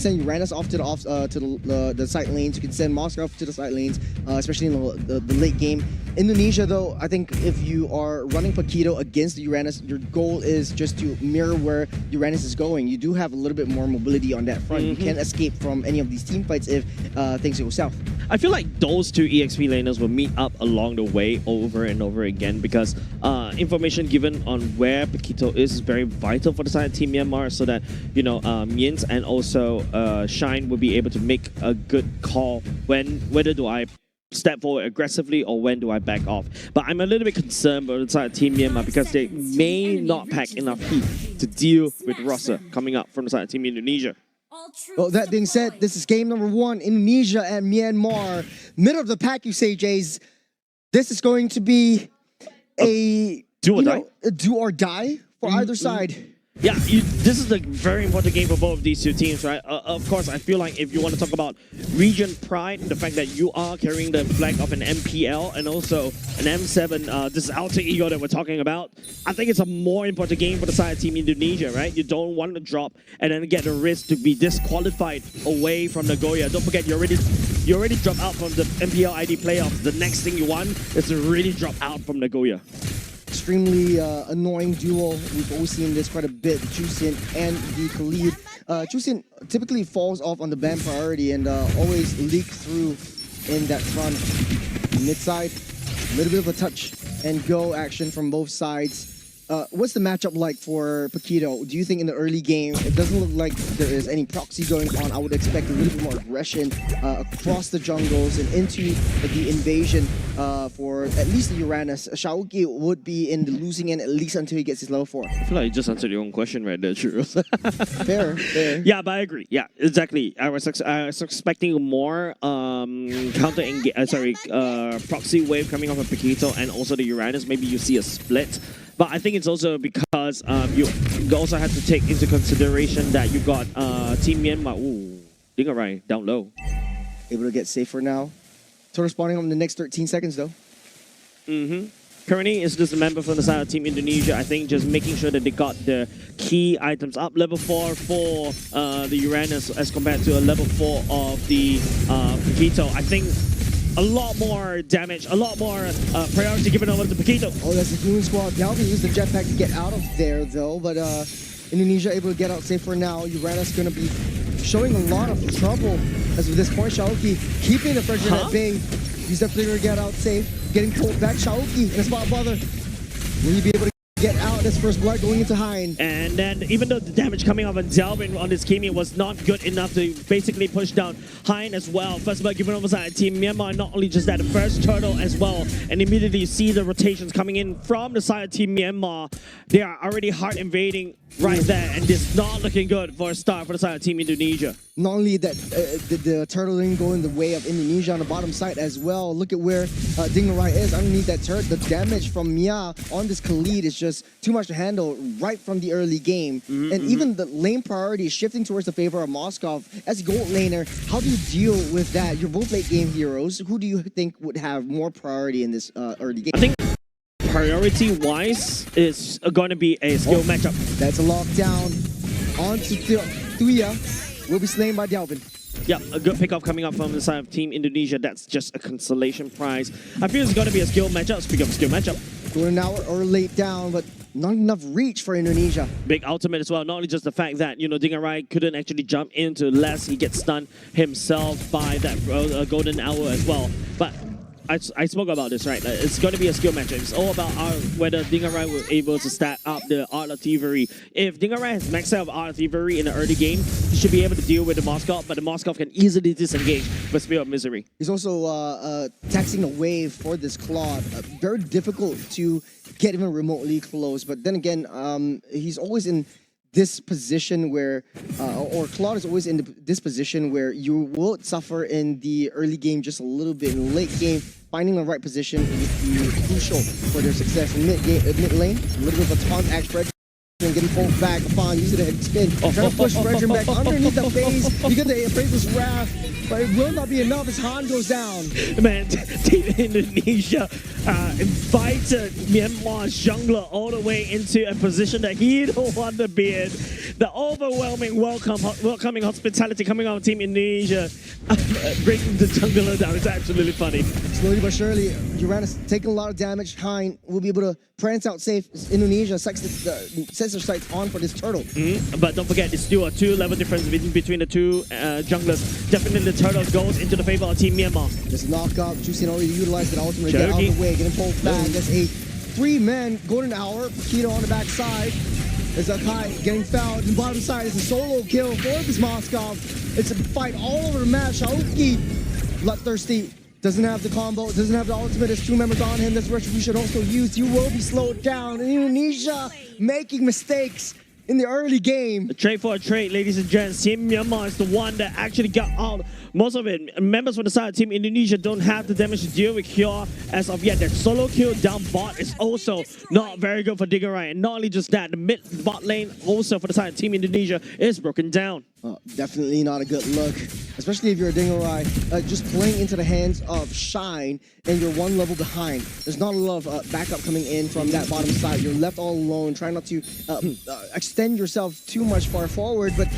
send Uranus off to the side lanes. You can send Moscow off to the side lanes, especially in the late game. Indonesia, though, I think if you are running Paquito against the Uranus, your goal is just to mirror where Uranus is going. You do have a little bit more mobility on that front. You can't escape from any of these team fights if things go south. I feel like those two EXP laners will meet up along the way over and over again because information given on where Paquito is very vital for the side of Team Myanmar, so that, you know, Miens and also Shine will be able to make a good call whether do I step forward aggressively or when do I back off. But I'm a little bit concerned about the side of Team Myanmar because they may not pack enough heat to deal with Rossa coming up from the side of Team Indonesia. Well, that being said, this is game number 1, Indonesia and Myanmar. Middle of the pack, you say, Jays. This is going to be a do or die for either side. Yeah, this is a very important game for both of these two teams, right? Of course, I feel like if you want to talk about region pride, the fact that you are carrying the flag of an MPL and also an M7, this alter ego that we're talking about, I think it's a more important game for the side of Team Indonesia, right? You don't want to drop and then get the risk to be disqualified away from the Goya. Don't forget, you already dropped out from the MPLID playoffs. The next thing you want is to really drop out from the Goya. Extremely annoying duel. We've always seen this quite a bit. Jusin and the Khalid. Jusin typically falls off on the ban priority and always leak through in that front. Mid side, a little bit of a touch and go action from both sides. What's the matchup like for Paquito? Do you think in the early game, it doesn't look like there is any proxy going on? I would expect a little bit more aggression across the jungles and into the invasion for at least the Uranus. Shaoki would be in the losing end at least until he gets his level 4. I feel like you just answered your own question right there, Churros. Fair. Yeah, but I agree. Yeah, exactly. I was expecting more proxy wave coming off of Paquito and also the Uranus. Maybe you see a split. But I think it's also because you also have to take into consideration that you got Team Myanmar. Ooh, Dingarai down low. Able to get safer now. Total spawning on the next 13 seconds though. Currently, it's just a member from the side of Team Indonesia. I think just making sure that they got the key items up. Level 4 for the Uranus as compared to a level 4 of the Paquito. I think a lot more damage, a lot more priority given over to Paquito. Oh, that's the Goon Squad. Dalvin used the jetpack to get out of there, though. But Indonesia able to get out safe for now. Uranus going to be showing a lot of trouble as of this point. Shaoki keeping the pressure at bay. He's definitely going to get out safe. Getting pulled back. Shaoki in a spot bother. Will he be able to get out this first blood going into Hein? And then even though the damage coming off of Delvin on this Kimi was not good enough to basically push down Hein as well. First blood given over side Team Myanmar, not only just that, the first turtle as well. And immediately you see the rotations coming in from the side of Team Myanmar. They are already hard invading right there, and it's not looking good for a start for the side of Team Indonesia. Not only that, the turtle didn't go in the way of Indonesia on the bottom side as well. Look at where Dingarai is underneath that turret. The damage from Mia on this Khalid is just too much to handle right from the early game. And even the lane priority is shifting towards the favor of Moskov. As a gold laner, how do you deal with that? You're both late game heroes. Who do you think would have more priority in this early game? I think priority-wise is going to be a skill matchup. That's a lockdown. On to Tuya. Will be slain by Delvin. Yeah, a good pickoff coming up from the side of Team Indonesia. That's just a consolation prize. I feel it's going to be a skill matchup. Speaking of skill matchup. We're an hour or late down, but not enough reach for Indonesia. Big ultimate as well. Not only just the fact that, you know, Dingarai couldn't actually jump into less. He gets stunned himself by that golden hour as well. But I spoke about this, right? It's going to be a skill matchup. It's all about whether Dingarai was able to stack up the Art of Thievery. If Dingarai has maxed out Art of Thievery in the early game, he should be able to deal with the Moskov, but the Moskov can easily disengage with Spear of Misery. He's also taxing a wave for this Claude. Very difficult to get even remotely close, but then again, he's always in this position where, or Claude is always in this position where you will suffer in the early game just a little bit. In the late game, finding the right position will be crucial for their success. In mid lane, a little bit of a taunt axe spread. And getting pulled back upon using the spin. Trying to push Fredrin back underneath the face. You get the Appraiser's Wrath, but it will not be enough as Han goes down. Man, Team Indonesia invited Myanmar's jungler all the way into a position that he don't want to be in. The overwhelming welcoming hospitality coming out of Team Indonesia, breaking the jungler down. It's absolutely funny. Slowly but surely, Uranus taking a lot of damage. Hein will be able to prance out safe. Indonesia sets their sights on for this turtle. But don't forget, it's still a 2-level difference between the two junglers. Definitely the turtle goes into the favor of Team Myanmar. This knockup, Juicing already utilized the ultimate to get out of the way, getting pulled back. That's a 3-man golden hour. Keto on the backside. There's Akai getting fouled. The bottom side is a solo kill for this Moskov. It's a fight all over the map. Shaoki, bloodthirsty, doesn't have the combo, doesn't have the ultimate. There's 2 members on him. This retribution also used. You will be slowed down. Indonesia making mistakes in the early game. A trade for a trade, ladies and gents. Team Myanmar is the one that actually got out most of it. Members from the side of Team Indonesia don't have the damage to deal with Cure as of yet. That solo kill down bot is also not very good for Dingerai. And not only just that, the mid bot lane also for the side of Team Indonesia is broken down. Definitely not a good look, especially if you're a Dingerai just playing into the hands of Shine and you're 1 level behind. There's not a lot of backup coming in from that bottom side. You're left all alone, trying not to extend yourself too much far forward, but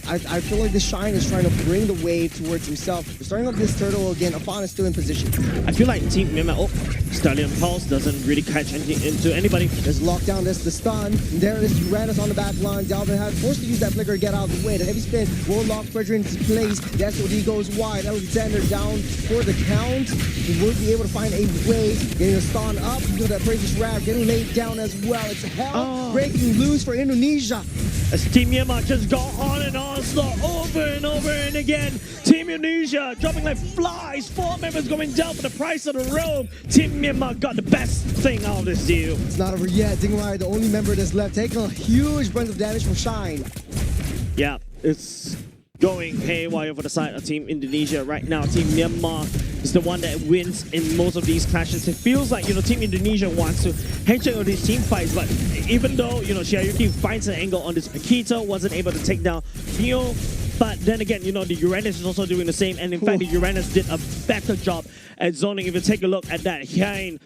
I feel like this Shine is trying to bring the wave towards himself. We're starting off this turtle again. Afan is still in position. I feel like Team Myanmar, Stallion Pulse doesn't really catch into anybody. There's lockdown, there's the stun. There is Uranus on the back line. Dalvin had forced to use that flicker to get out of the way. The heavy spin, Warlock Frederick into place. The SOD goes wide. Alexander down for the count. He will be able to find a way, getting a stun up. You know that Praises Rav getting laid down as well. It's hell breaking loose for Indonesia. As Team Myanmar just go on and on, slow over and over and again. Team Indonesia dropping like flies. 4 members going down for the price of the robe. Team Myanmar got the best thing out of this deal. It's not over yet. Dingerai, the only member that's left, taking a huge brunt of damage from Shine. Yeah, it's going haywire for the side of Team Indonesia right now. Team Myanmar is the one that wins in most of these clashes. It feels like, Team Indonesia wants to handshake on these team fights, but even though, Shiayuki finds an angle on this Paquito, wasn't able to take down Neo. But then again, the Uranus is also doing the same, and in fact, the Uranus did a better job at zoning. If you take a look at that, Hein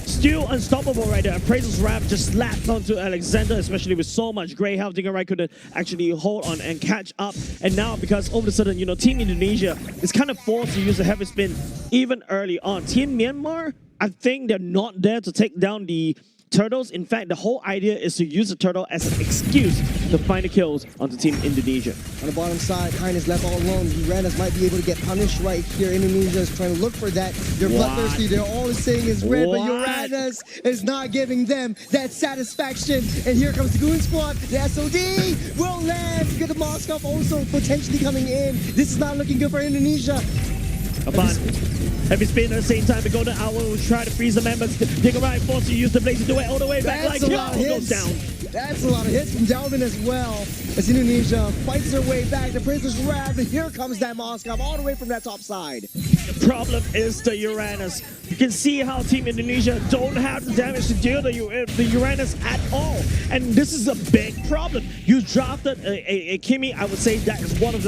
still unstoppable right there. Praises Rap just slapped onto Alexander, especially with so much gray health. Dingerai couldn't actually hold on and catch up. And now, because all of a sudden, Team Indonesia is kind of forced to use a heavy spin even early on. Team Myanmar, I think they're not there to take down the turtles. In fact, the whole idea is to use the turtle as an excuse to find the kills onto Team Indonesia. On the bottom side, Hein is left all alone. Uranus might be able to get punished right here. Indonesia is trying to look for that. They're bloodthirsty. They're all saying is red, but Uranus is not giving them that satisfaction. And here comes the Goon Squad. The SOD will land. Get the Moskov also potentially coming in. This is not looking good for Indonesia. Heavy spin at the same time. The Golden Hour will try to freeze the members. Dingerai forced to use the blaze to do it all the way back. That's a lot of hits. Goes down. That's a lot of hits from Dalvin as well. As Indonesia fights their way back. The Princess Rav, and here comes that Moskov all the way from that top side. The problem is the Uranus. You can see how Team Indonesia don't have the damage to deal the Uranus at all. And this is a big problem. You drafted a Kimi. I would say that is one of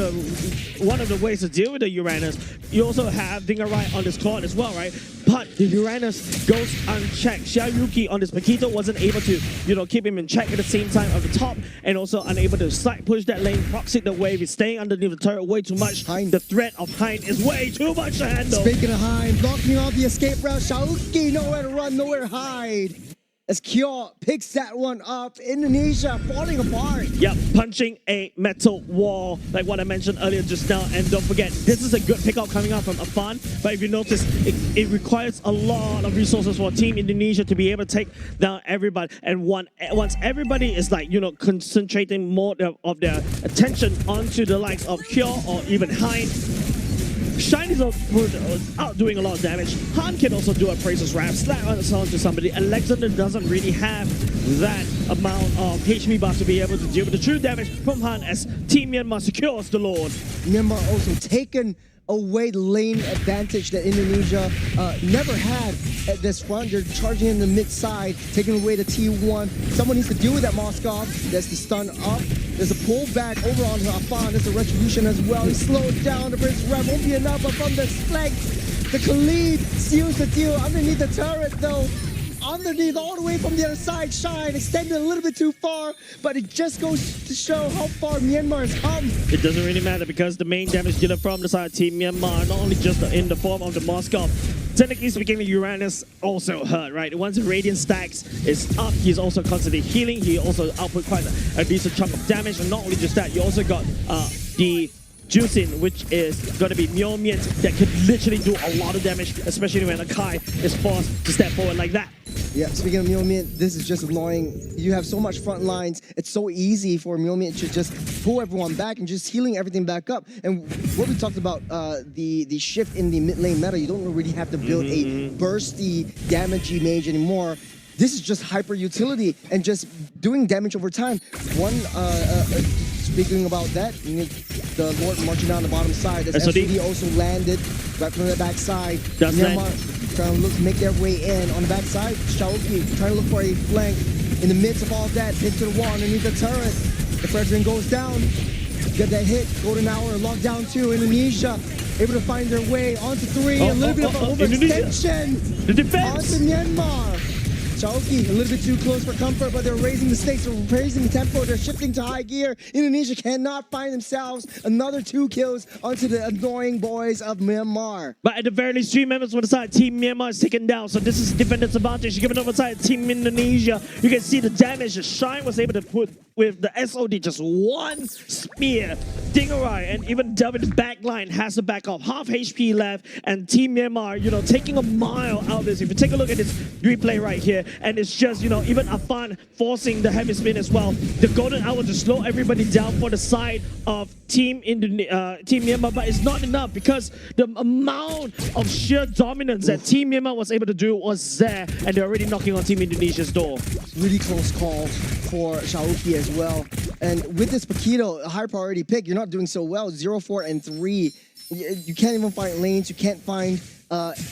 the ways to deal with the Uranus. You also have Dingerai on this court as well, right? But the Uranus goes unchecked. Shiayuki on this Paquito wasn't able to, keep him in check at the same time at the top, and also unable to side push that lane, proxy the wave. He's staying underneath the turret way too much. Hein. The threat of Hein is way too much to handle. Speaking of Hein, blocking off the escape route. Shaoki, nowhere to run, nowhere to hide. As Kyo picks that one up, Indonesia falling apart. Yep, punching a metal wall, like what I mentioned earlier just now. And don't forget, this is a good pickup coming out from Afan. But if you notice, it requires a lot of resources for Team Indonesia to be able to take down everybody. And once everybody is concentrating more of their attention onto the likes of Kyo or even Hein, Shine is out doing a lot of damage. Han can also do a Praises Rap, slap onto somebody. Alexander doesn't really have that amount of HP buff to be able to deal with the true damage from Han as Team Myanmar secures the Lord. Myanmar also taken away the lane advantage that Indonesia never had at this front. They're charging in the mid side, taking away the T1. Someone needs to deal with that Moskov. There's the stun up. There's a pull back over onto Afan. There's a retribution as well. He slowed down. The Prince Rev won't be enough, but from the flank, the Khalid seals the deal underneath the turret though. underneath, all the way from the other side. Shine extended a little bit too far, but it just goes to show how far Myanmar has come. It doesn't really matter because the main damage dealer from the side of Team Myanmar, not only just in the form of the Moskov, technically speaking, the Uranus also hurt, right? Once the Radiant stacks is up, he's also constantly healing. He also output quite a decent chunk of damage. And not only just that, you also got the Juicin, which is going to be Myomian that could literally do a lot of damage, especially when Akai is forced to step forward like that. Yeah, speaking of Myomian, this is just annoying. You have so much front lines. It's so easy for Myomian to just pull everyone back and just healing everything back up. And what we talked about, the shift in the mid lane meta, you don't really have to build a bursty, damagey mage anymore. This is just hyper utility and just doing damage over time. Speaking about that, the Lord marching down the bottom side. As SOD also landed right from the back side. Myanmar trying to make their way in on the back side. Shaoki trying to look for a flank in the midst of all that. Into the wall underneath the turret. The Fredrin goes down. Get that hit. Golden Hour locked down 2. Indonesia able to find their way onto 3. A little bit of an overextension. The defense onto Myanmar. Shaoki a little bit too close for comfort, but they're raising the stakes, they're raising the tempo, they're shifting to high gear. Indonesia cannot find themselves another 2 kills onto the annoying boys of Myanmar. But at the very least, 3 members on the side, Team Myanmar is taken down. So this is defendant's advantage. Given over side, Team Indonesia. You can see the damage that Shine was able to put with the SOD, just 1 spear. Dingerai and even Delvin's backline has to back off. Half HP left, and Team Myanmar, taking a mile out of this. If you take a look at this replay right here, and it's just, even Afan forcing the heavy spin as well. The golden hour to slow everybody down for the side of Team Myanmar, but it's not enough because the amount of sheer dominance that Team Myanmar was able to do was there, and they're already knocking on Team Indonesia's door. Really close call for Shaoki as well. And with this Paquito, a high priority pick, you're not doing so well. 0, 4, and 3. You can't even find lanes. You can't find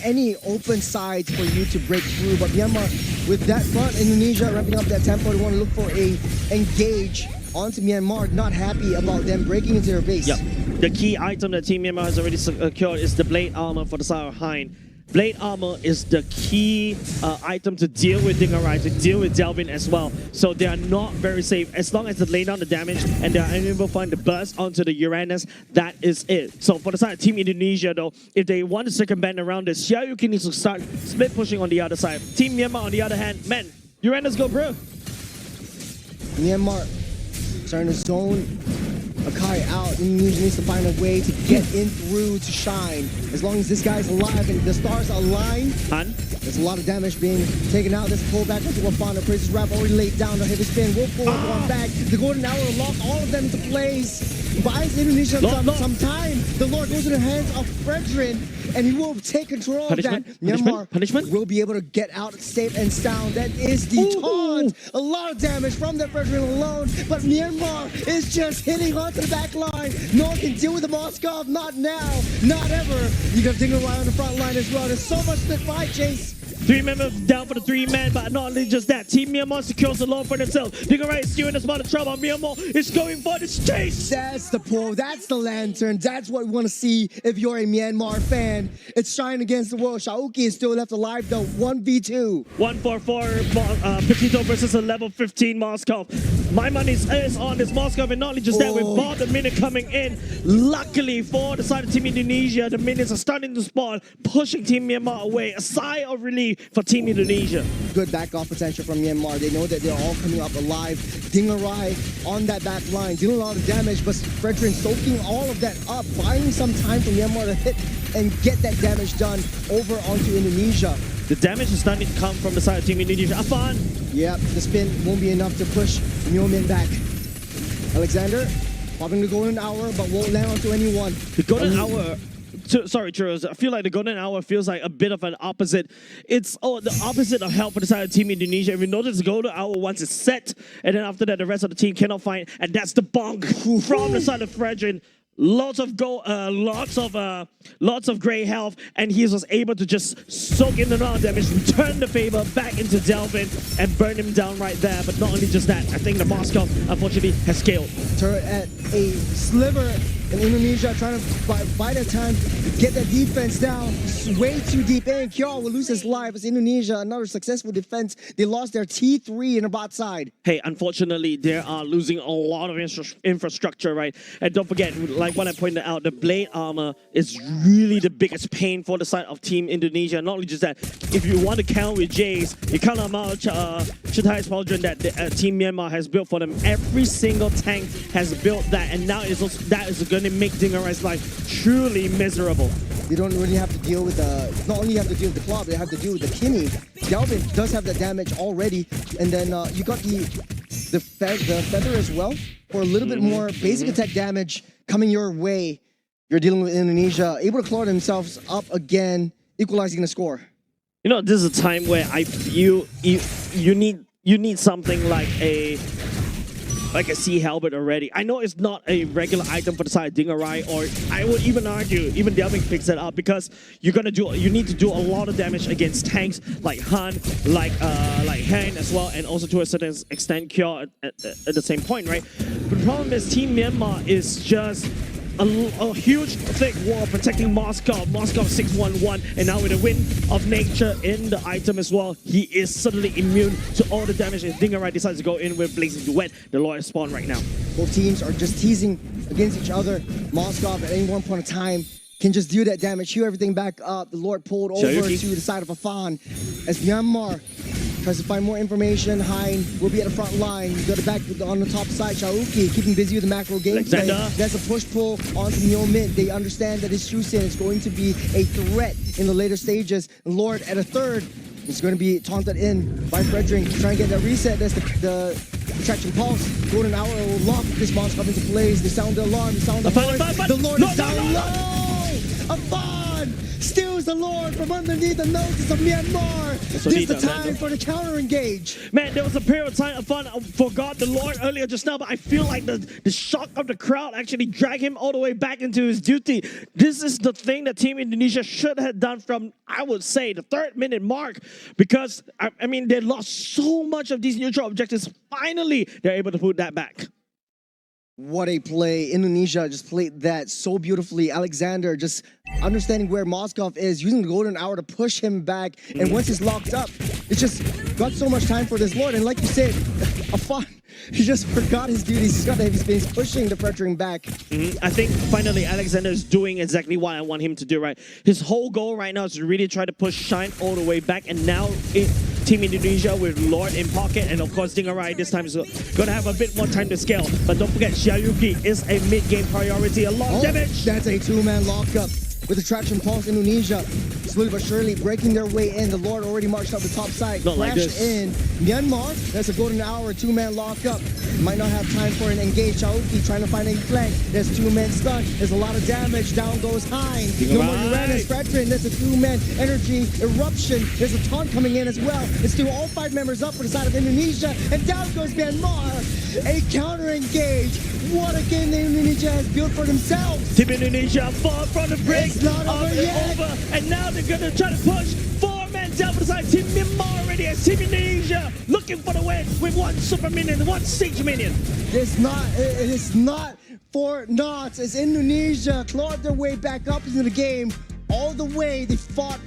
any open sides for you to break through. But Myanmar, with that front, Indonesia ramping up that tempo, they want to look for a engage onto Myanmar. Not happy about them breaking into their base. Yep. The key item that Team Myanmar has already secured is the blade armor for the side of Hein. Blade armor is the key item to deal with Dingerai, to deal with Delvin as well. So they are not very safe. As long as they lay down the damage and they are unable to find the burst onto the Uranus, that is it. So for the side of Team Indonesia though, if they want to circumvent around this, Xiaoyuki needs to start split pushing on the other side. Team Myanmar on the other hand, man, Uranus go bro. Myanmar starting to zone Akai out. Indonesia needs to find a way to get in through to Shine. As long as this guy's alive and the stars align, there's a lot of damage being taken out. Let's pull back onto Wafana. Praise's Wrap already laid down the heavy spin. We'll pull one back. The golden hour will lock all of them into place. Buys Indonesia some time. The Lord goes in the hands of Fredrin, and he will take control of that. Myanmar will be able to get out safe and sound. That is the taunt. A lot of damage from the Fredrin alone, but Myanmar is just hitting onto the back line. No one can deal with the Moskov. Not now. Not ever. You got Dingerai on the front line as well. There's so much to fight, Chase. 3 members down for the 3 men, but not only just that. Team Myanmar secures the law for themselves. Dingerai is still in a spot of trouble. Myanmar is going for this chase. That's the pull. That's the lantern. That's what we want to see if you're a Myanmar fan. It's Shine against the world. Shaoki is still left alive though. 1v2. 144 Petito versus a level 15 Moskov. My money is on this Moskov, and not only just that, with Bob the Minute coming in. Luckily for the side of Team Indonesia, the Minions are starting to spawn, pushing Team Myanmar away. A sigh of relief for Team Indonesia. Good back off potential from Myanmar. They know that they're all coming up alive. Dingerai on that back line, dealing a lot of damage, but Fredrin soaking all of that up, buying some time for Myanmar to hit and get that damage done over onto Indonesia. The damage is starting to come from the side of Team Indonesia. Afan! Yep, the spin won't be enough to push Myomin back. Alexander popping the golden hour, but won't land onto anyone. The golden hour... Sorry, Churros. I feel like the golden hour feels like a bit of an opposite. It's the opposite of help for the side of Team Indonesia. If you notice, the golden hour once it's set, and then after that, the rest of the team cannot find, and that's the bonk from the side of Fredrin. Lots of gold, lots of gray health, and he was able to just soak in the amount of damage, return the favor back into Delvin, and burn him down right there. But not only just that, I think the Moskov unfortunately has scaled. Turret at a sliver And Indonesia trying to buy their time, get that defense down. It's way too deep in. Kyo will lose his life as Indonesia, another successful defense. They lost their T3 in the bot side. Hey, unfortunately, they are losing a lot of infrastructure, right? And don't forget, like what I pointed out, the blade armor is really the biggest pain for the side of Team Indonesia. Not only just that, if you want to count with Jays, you count the amount of Chitai's Pauldron that Team Myanmar has built for them. Every single tank has built that, and now that is going to make Dingarai's life truly miserable. They don't really have to deal with not only have to deal with the club, they have to deal with the Kinney. Delvin does have that damage already, and then you got the feather as well for a little bit more basic attack damage coming your way. You're dealing with Indonesia, able to claw themselves up again, equalizing the score. You know, this is a time where I feel you need something like a sea helmet already. I know it's not a regular item for the side of Dingarai, or I would even argue even Delvin picks it up because you need to do a lot of damage against tanks like Han, like Han as well, and also to a certain extent Kyo at the same point, right? But the problem is Team Myanmar is just a huge thick wall protecting Moscow. Moscow 611, and now with the wind of nature in the item as well, he is suddenly immune to all the damage. And Dingarai decides to go in with Blazing Duet, the lawyer spawn right now. Both teams are just teasing against each other. Moscow at any one point in time can just do that damage, heal everything back up. The Lord pulled over to the side of Afan as Myanmar tries to find more information. Hein will be at the front line. You got it back on the top side. Chaoki keeping busy with the macro gameplay. There's a push-pull onto Myo-Min. They understand that his Chusin is going to be a threat in the later stages. And Lord at a third is going to be taunted in by Frederick to try and get that reset. There's the Attraction Pulse. Golden Hour will lock this monster up into place. They sound the alarm. They sound the Lord. The Lord is down low. Afan steals the Lord from underneath the noses of Myanmar. This is the time for the counter engage. Man, there was a period of time Afan forgot the Lord earlier just now, but I feel like the shock of the crowd actually dragged him all the way back into his duty. This is the thing that Team Indonesia should have done from, I would say, the 3rd minute mark, because I mean they lost so much of these neutral objectives. Finally, they're able to put that back. What a play. Indonesia just played that so beautifully. Alexander just understanding where Moskov is, using the golden hour to push him back. And once he's locked up, it's just got so much time for this Lord. And like you said, Afan, he just forgot his duties. He's got the heavy space, pushing the pressuring back. I think finally Alexander is doing exactly what I want him to do, right? His whole goal right now is to really try to push Shine all the way back. And now Team Indonesia with Lord in pocket, and of course Dingarai this time is going to have a bit more time to scale. But don't forget, Xiaoyuki is a mid-game priority. A lot of damage. That's a 2-man lockup with Attraction Pulse. Indonesia slowly but surely breaking their way in. The Lord already marched up the top side. Not like this. In Myanmar, that's a golden hour, 2-man lockup. Might not have time for an engage. Chaoki trying to find a flank. There's 2-man stun. There's a lot of damage. Down goes Hein. No more Uranus. Fredrin. There's a 2-man energy eruption. There's a taunt coming in as well. It's still all 5 members up for the side of Indonesia. And down goes Myanmar. A counter engage. What a game that Indonesia has built for themselves. Team Indonesia far from the break. It's not over yet. And now they're going to try to push 4 men down for the side. Team Myanmar already as Team Indonesia looking for the win with 1 super minion, 1 siege minion. It is not for naught as Indonesia clawed their way back up into the game all the way. They fought